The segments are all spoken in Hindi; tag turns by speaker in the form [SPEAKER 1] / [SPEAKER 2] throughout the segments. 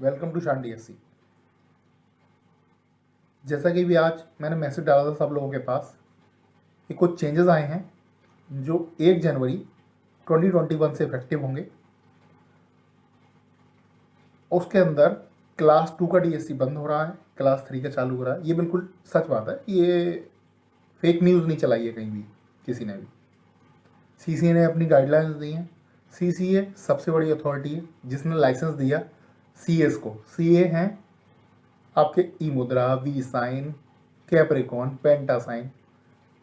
[SPEAKER 1] वेलकम टू शान डीएससी। जैसा कि भी आज मैंने मैसेज डाला था सब लोगों के पास कि कुछ चेंजेस आए हैं जो 1 जनवरी 2021 से इफेक्टिव होंगे। उसके अंदर क्लास 2 का डीएससी बंद हो रहा है, क्लास 3 का चालू हो रहा है। ये बिल्कुल सच बात है, ये फेक न्यूज़ नहीं चलाई है कहीं भी किसी ने भी। सीसीए ने अपनी गाइडलाइंस दी हैं। सीसीए सबसे बड़ी अथॉरिटी है जिसने लाइसेंस दिया सीएस को। सीए हैं आपके eMudhra, Vsign, Capricorn, Pantasign.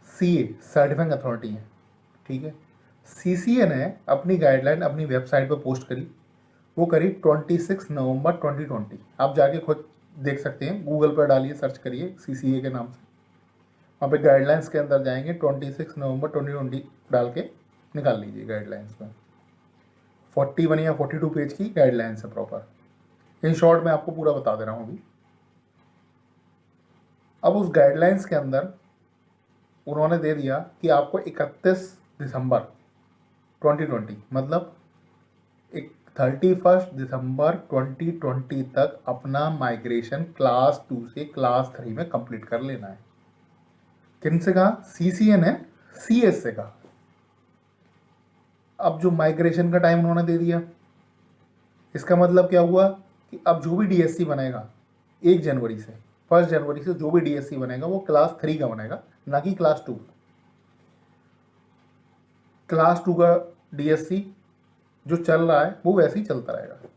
[SPEAKER 1] CA certifying authority है, ठीक है। सीसीए ने अपनी गाइडलाइन अपनी वेबसाइट पर पोस्ट करी। वो करी 26 नवंबर 2020। आप जाके खुद देख सकते हैं, गूगल पर डालिए, सर्च करिए सीसीए के नाम से। वहाँ पे गाइडलाइंस के अंदर जाएंगे, 26 नवंबर 2020 डाल के निकाल लीजिए गाइडलाइंस में। 41 या 42 पेज की गाइडलाइंस है प्रॉपर। इन शॉर्ट मैं आपको पूरा बता दे रहा हूँ अभी। अब उस गाइडलाइंस के अंदर उन्होंने दे दिया कि आपको 31 दिसंबर 2020 मतलब 31 दिसंबर 2020 तक अपना माइग्रेशन क्लास 2 से क्लास 3 में कंप्लीट कर लेना है। किन से कहा? सीसीए ने सीएस से कहा। अब जो माइग्रेशन का टाइम उन्होंने दे दिया, इसका मतलब क्या हुआ कि अब जो भी डीएससी बनेगा 1 जनवरी से 1 जनवरी से जो भी डीएससी बनेगा वो क्लास 3 का बनेगा, ना कि क्लास 2। क्लास 2 का डीएससी जो चल रहा है वो वैसे ही चलता रहेगा।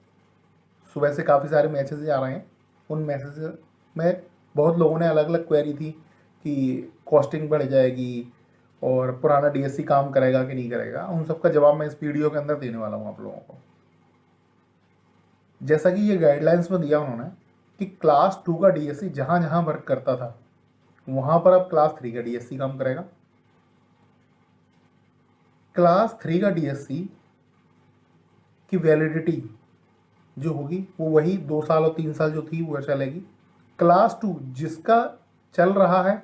[SPEAKER 1] सुबह से काफ़ी सारे मैसेज आ रहे हैं। उन मैसेज में बहुत लोगों ने अलग अलग क्वेरी थी कि कॉस्टिंग बढ़ जाएगी और पुराना डीएससी काम करेगा कि नहीं करेगा। उन सबका जवाब मैं इस वीडियो के अंदर देने वाला हूँ आप लोगों को। जैसा कि ये गाइडलाइंस में दिया उन्होंने कि क्लास 2 का डीएससी जहाँ जहाँ वर्क करता था वहाँ पर अब क्लास 3 का डीएससी काम करेगा। क्लास 3 का डीएससी की वैलिडिटी जो होगी वो वही 2 साल और 3 साल जो थी वो चलेगी। क्लास 2 जिसका चल रहा है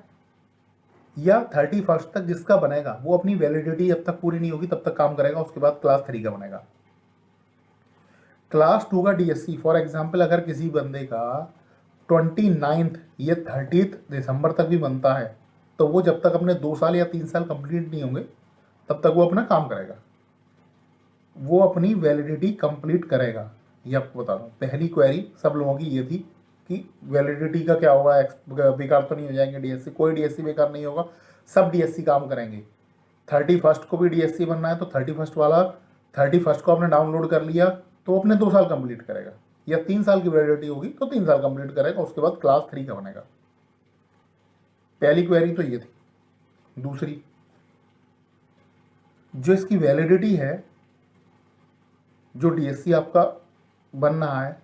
[SPEAKER 1] या 31 तक जिसका बनेगा वो अपनी वैलिडिटी जब तक पूरी नहीं होगी तब तक काम करेगा। उसके बाद क्लास 3 का बनेगा। क्लास 2 का डीएससी फॉर एग्जाम्पल अगर किसी बंदे का 29 या 30 दिसंबर तक भी बनता है तो वो जब तक अपने 2 साल या 3 साल कंप्लीट नहीं होंगे तब तक वो अपना काम करेगा, वो अपनी वैलिडिटी कंप्लीट करेगा। ये आपको बता दूँ। पहली क्वेरी सब लोगों की ये थी कि वैलिडिटी का क्या होगा, बेकार तो नहीं हो जाएंगे डीएससी? कोई डीएससी बेकार नहीं होगा, सब डीएससी काम करेंगे। 31 को भी डीएससी बनना है तो 31 वाला 31 को आपने डाउनलोड कर लिया तो अपने 2 साल कंप्लीट करेगा, या 3 साल की वैलिडिटी होगी तो 3 साल कंप्लीट करेगा। उसके बाद क्लास 3 का बनेगा। पहली क्वेरी तो ये थी। दूसरी, जो इसकी वैलिडिटी है, जो डीएससी आपका बन रहा है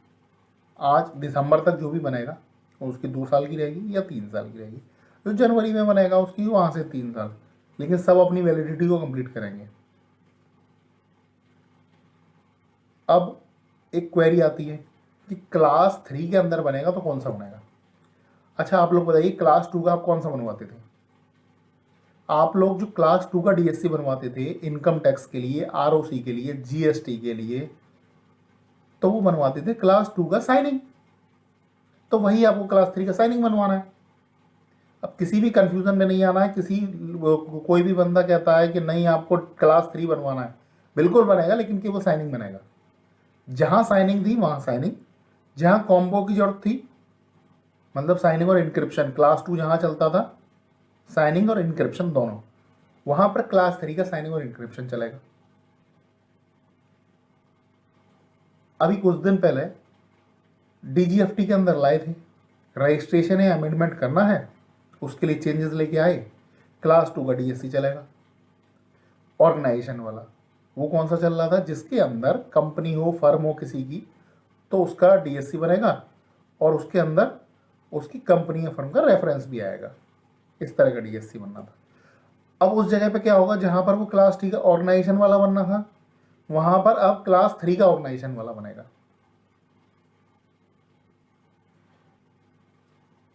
[SPEAKER 1] आज दिसंबर तक जो भी बनेगा उसकी 2 साल की रहेगी या 3 साल की रहेगी। जो जनवरी में बनेगा उसकी वहाँ से 3 साल, लेकिन सब अपनी वैलिडिटी को कंप्लीट करेंगे। अब एक क्वेरी आती है कि क्लास 3 के अंदर बनेगा तो कौन सा बनेगा? अच्छा आप लोग बताइए, क्लास 2 का आप कौन सा बनवाते थे? आप लोग जो क्लास 2 का डीएससी बनवाते थे इनकम टैक्स के लिए, आरओसी के लिए, जीएसटी के लिए, तो वो बनवाते थे क्लास 2 का साइनिंग। तो वही आपको क्लास 3 का साइनिंग बनवाना है। अब किसी भी कंफ्यूजन में नहीं आना है। कोई भी बंदा कहता है कि नहीं आपको क्लास 3 बनवाना है, बिल्कुल बनेगा, लेकिन केवल साइनिंग बनेगा। जहां साइनिंग थी वहां साइनिंग, जहां कॉम्बो की जरूरत थी मतलब साइनिंग और इंक्रिप्शन, क्लास 2 जहां चलता था साइनिंग और इंक्रिप्शन दोनों, वहां पर क्लास 3 का साइनिंग और इंक्रिप्शन चलेगा। अभी कुछ दिन पहले डीजीएफटी के अंदर लाए थे, रजिस्ट्रेशन या अमेंडमेंट करना है उसके लिए चेंजेस लेके आए, क्लास 2 का डीएससी चलेगा। ऑर्गेनाइजेशन वाला वो कौन सा चल रहा था? जिसके अंदर कंपनी हो, फर्म हो किसी की, तो उसका डीएससी बनेगा और उसके अंदर उसकी कंपनी या फर्म का रेफरेंस भी आएगा। इस तरह का डीएससी बनना था। अब उस जगह पे क्या होगा, जहां पर वो क्लास 3 का ऑर्गेनाइजेशन वाला बनना था वहां पर अब क्लास 3 का ऑर्गेनाइजेशन वाला बनेगा।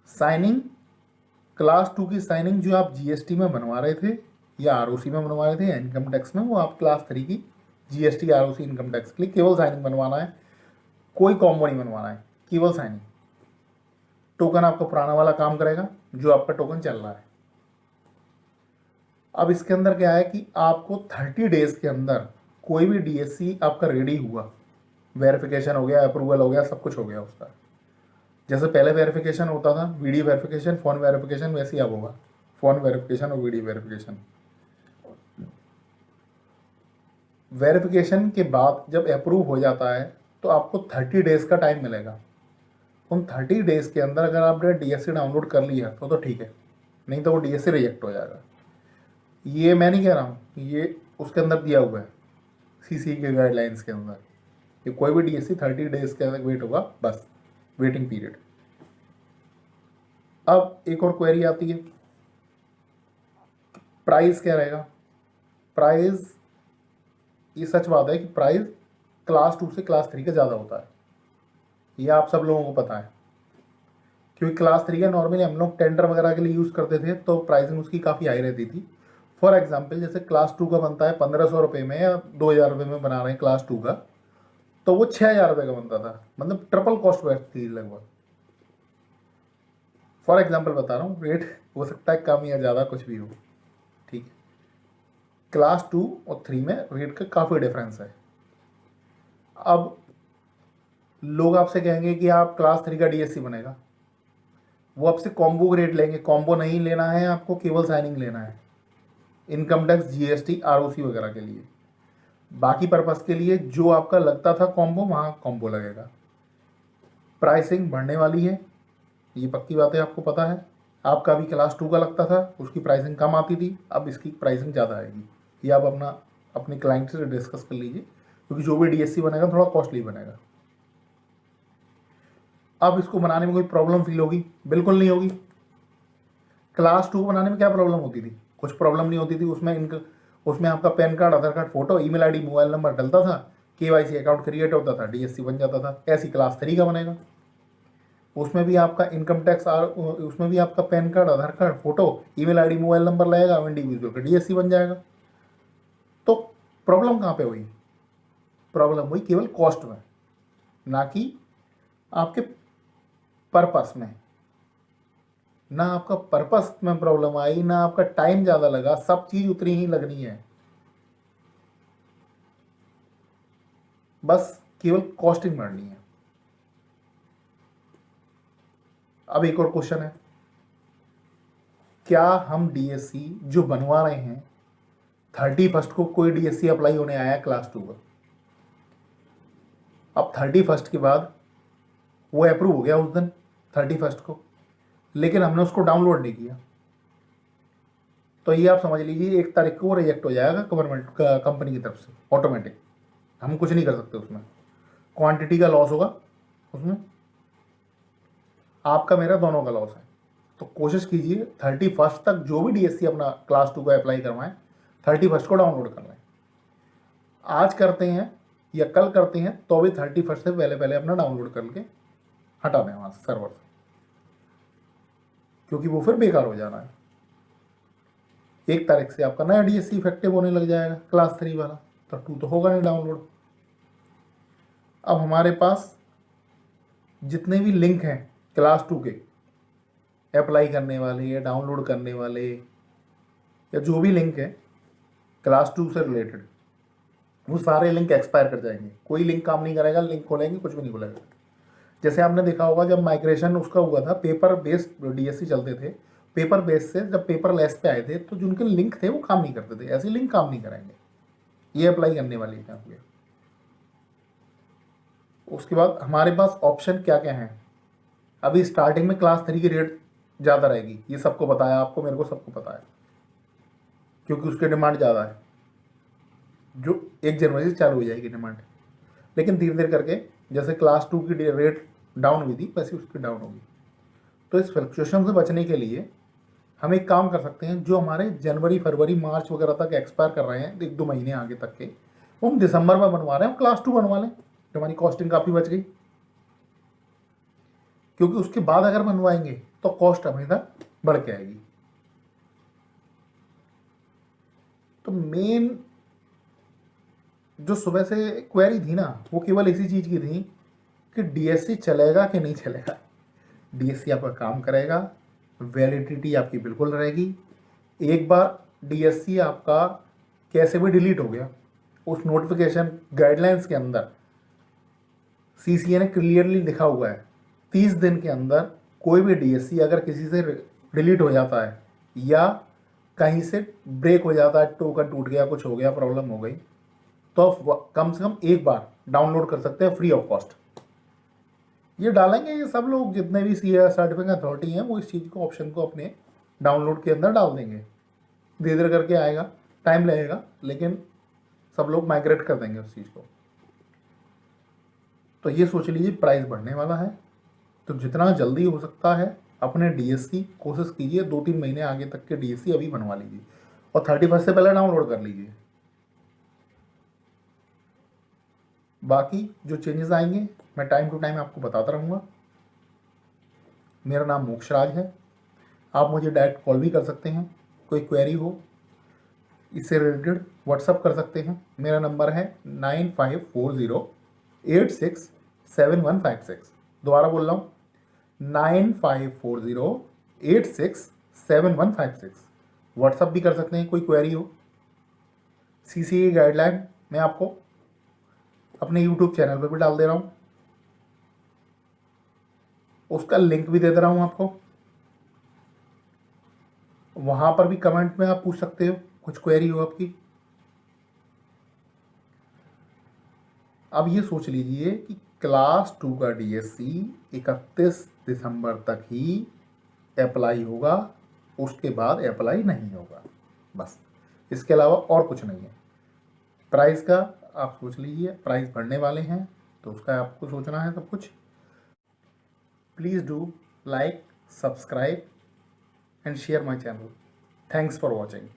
[SPEAKER 1] साइनिंग, क्लास 2 की साइनिंग जो आप जीएसटी में बनवा रहे थे या आरओसी में बनवा रहे थे या इनकम टैक्स में, वो आप क्लास 3 की जीएसटी, आरओसी, इनकम टैक्स के लिए केवल साइनिंग बनवाना है, कोई कॉम्बो नहीं बनवाना है। केवल साइनिंग। टोकन आपका पुराना वाला काम करेगा जो आपका टोकन चल रहा है। अब इसके अंदर क्या है कि आपको 30 डेज के अंदर कोई भी डीएससी आपका रेडी हुआ, वेरिफिकेशन हो गया, अप्रूवल हो गया, सब कुछ हो गया उसका, जैसे पहले वेरिफिकेशन होता था, वीडियो वेरिफिकेशन, फोन वेरिफिकेशन, वैसे ही अब होगा फोन वेरिफिकेशन और वीडियो वेरिफिकेशन। वेरिफिकेशन के बाद जब अप्रूव हो जाता है तो आपको 30 डेज का टाइम मिलेगा। उन 30 डेज के अंदर अगर आपने डीएससी डाउनलोड कर लिया तो ठीक है, नहीं तो वो डीएससी रिजेक्ट हो जाएगा। ये मैं नहीं कह रहा हूँ, ये उसके अंदर दिया हुआ है सीसी के गाइडलाइंस के अंदर कि कोई भी डीएससी 30 डेज के अंदर वेट होगा, बस वेटिंग पीरियड। अब एक और क्वेरी आती है, प्राइस क्या रहेगा। प्राइस, ये सच बात है कि प्राइस क्लास 2 से क्लास 3 का ज़्यादा होता है, ये आप सब लोगों को पता है, क्योंकि क्लास 3 का नॉर्मली हम लोग टेंडर वगैरह के लिए यूज़ करते थे तो प्राइसिंग उसकी काफ़ी हाई रहती थी। फॉर एग्जाम्पल जैसे क्लास 2 का बनता है 1500 रुपये में या 2000 रुपये में बना रहे हैं क्लास 2 का, तो वो 6000 रुपये का बनता था, मतलब ट्रिपल कॉस्ट बैठती थी लगभग। फॉर एग्जाम्पल बता रहा हूँ, रेट हो सकता है कम या ज़्यादा कुछ भी हो, ठीक है। क्लास 2 और 3 में रेट का काफ़ी डिफरेंस है। अब लोग आपसे कहेंगे कि आप क्लास 3 का डीएससी बनेगा, वो आपसे कॉम्बो रेट लेंगे। कॉम्बो नहीं लेना है आपको, केवल साइनिंग लेना है, इनकम टैक्स, जीएसटी, आरओसी वगैरह के लिए। बाकी पर्पस के लिए जो आपका लगता था कॉम्बो, वहाँ कॉम्बो लगेगा। प्राइसिंग बढ़ने वाली है, ये पक्की बात है, आपको पता है। आपका भी क्लास 2 का लगता था, उसकी प्राइसिंग कम आती थी, अब इसकी प्राइसिंग ज़्यादा आएगी। ये आप अपने क्लाइंट से डिस्कस कर लीजिए, क्योंकि जो भी डीएससी बनेगा थोड़ा कॉस्टली बनेगा। अब इसको बनाने में कोई प्रॉब्लम फील होगी? बिल्कुल नहीं होगी। क्लास 2 बनाने में क्या प्रॉब्लम होती थी? कुछ प्रॉब्लम नहीं होती थी। उसमें आपका PAN card, Aadhaar card, photo, email ID, mobile number डलता था, केवाईसी अकाउंट क्रिएट होता था, डीएससी बन जाता था। ऐसी क्लास 3 का बनेगा, उसमें भी आपका इनकम टैक्स उसमें भी आपका PAN card, Aadhaar card, photo, email ID, mobile number लगेगा, इंडिविजुअल का डीएससी बन जाएगा। तो प्रॉब्लम कहाँ पे हुई? प्रॉब्लम हुई केवल कॉस्ट में, ना कि आपके पर्पस में। ना आपका पर्पस में प्रॉब्लम आई, ना आपका टाइम ज़्यादा लगा, सब चीज़ उतनी ही लगनी है, बस केवल कॉस्टिंग बढ़नी है। अब एक और क्वेश्चन है, क्या हम डीएससी जो बनवा रहे हैं 31 को, कोई डीएससी अप्लाई होने आया है क्लास 2 का, अब 31 के बाद वो अप्रूव हो गया उस दिन 31 को, लेकिन हमने उसको डाउनलोड नहीं किया, तो ये आप समझ लीजिए 1 तारीख को वो रिजेक्ट हो जाएगा गवर्नमेंट कंपनी की तरफ से ऑटोमेटिक। हम कुछ नहीं कर सकते उसमें, क्वांटिटी का लॉस होगा उसमें, आपका मेरा दोनों का लॉस है। तो कोशिश कीजिए 31 तक जो भी डीएससी अपना क्लास 2 का अप्लाई करवाएं 31 को डाउनलोड कर लें। आज करते हैं या कल करते हैं तो भी 31 से पहले पहले अपना डाउनलोड करके हटा दें वहाँ से सर्वर से, क्योंकि वो फिर बेकार हो जाना है। 1 तारीख से आपका नया डीएससी इफेक्टिव होने लग जाएगा क्लास 3 वाला, तो 2 तो होगा नहीं डाउनलोड। अब हमारे पास जितने भी लिंक हैं क्लास 2 के अप्लाई करने वाले या डाउनलोड करने वाले, या जो भी लिंक है क्लास 2 से रिलेटेड, वो सारे लिंक एक्सपायर कर जाएंगे। कोई लिंक काम नहीं करेगा, लिंक खोलेंगे कुछ भी नहीं खुलेगा। जैसे आपने देखा होगा जब माइग्रेशन उसका हुआ था, पेपर बेस्ड डीएससी चलते थे, पेपर बेस से जब पेपर लेस पे आए थे तो जिनके लिंक थे वो काम नहीं करते थे, ऐसे लिंक काम नहीं करेंगे, ये अप्लाई करने वाली है हुए। उसके बाद हमारे पास ऑप्शन क्या क्या हैं। अभी स्टार्टिंग में क्लास 3 की रेट ज़्यादा रहेगी, ये सबको पता है, आपको, मेरे को, सबको पता है, क्योंकि उसकी डिमांड ज़्यादा है, जो 1 जनवरी से चालू हो जाएगी डिमांड। लेकिन धीरे धीरे करके जैसे क्लास 2 की रेट डाउन हुई थी वैसे उसकी डाउन होगी। तो इस फ्लक्चुएशन से बचने के लिए हम एक काम कर सकते हैं, जो हमारे जनवरी, फरवरी, मार्च वगैरह तक एक्सपायर कर रहे हैं 1-2 महीने आगे तक के, वो हम दिसंबर में बनवा रहे हैं, हम क्लास 2 बनवा लें, तो हमारी कॉस्टिंग काफ़ी बच गई। क्योंकि उसके बाद अगर बनवाएंगे तो कॉस्ट हमेशा बढ़ के आएगी। तो मेन जो सुबह से क्वेरी थी ना, वो केवल इसी चीज़ की थी कि डीएससी चलेगा कि नहीं चलेगा। डीएससी आपका काम करेगा, वैलिडिटी आपकी बिल्कुल रहेगी। एक बार डीएससी आपका कैसे भी डिलीट हो गया, उस नोटिफिकेशन गाइडलाइंस के अंदर सीसीए ने क्लियरली लिखा हुआ है 30 दिन के अंदर कोई भी डीएससी अगर किसी से डिलीट हो जाता है या कहीं से ब्रेक हो जाता है, टोकन टूट गया, कुछ हो गया, प्रॉब्लम हो गई, तो आप कम से कम एक बार डाउनलोड कर सकते हैं फ्री ऑफ कॉस्ट। ये डालेंगे, ये सब लोग जितने भी सी सर्टिफिकेट अथॉरिटी हैं वो इस चीज़ को, ऑप्शन को अपने डाउनलोड के अंदर डाल देंगे। धीरे धीरे करके आएगा, टाइम लगेगा, लेकिन सब लोग माइग्रेट कर देंगे उस चीज़ को। तो ये सोच लीजिए प्राइस बढ़ने वाला है, तो जितना जल्दी हो सकता है अपने डीएससी कोशिश कीजिए, 2-3 महीने आगे तक के डीएससी अभी बनवा लीजिए और 31 से पहले डाउनलोड कर लीजिए। बाकी जो चेंजेस आएंगे मैं टाइम टू टाइम आपको बताता रहूँगा। मेरा नाम मोक्षराज है, आप मुझे डायरेक्ट कॉल भी कर सकते हैं, कोई क्वेरी हो इससे रिलेटेड व्हाट्सअप कर सकते हैं। मेरा नंबर है 9540867156। दोबारा बोल रहा हूँ 9540867156। व्हाट्सअप भी कर सकते हैं कोई क्वेरी हो। सीसीए गाइडलाइन मैं आपको अपने यूट्यूब चैनल पर भी डाल दे रहा हूँ, उसका लिंक भी दे दे रहा हूँ आपको, वहाँ पर भी कमेंट में आप पूछ सकते हो कुछ क्वेरी हो आपकी। अब ये सोच लीजिए कि क्लास 2 का डीएससी 31 दिसंबर तक ही अप्लाई होगा, उसके बाद अप्लाई नहीं होगा, बस इसके अलावा और कुछ नहीं है। प्राइस का आप सोच लीजिए, प्राइस बढ़ने वाले हैं तो उसका आपको सोचना है सब कुछ। Please do like, subscribe and share my channel. Thanks for watching.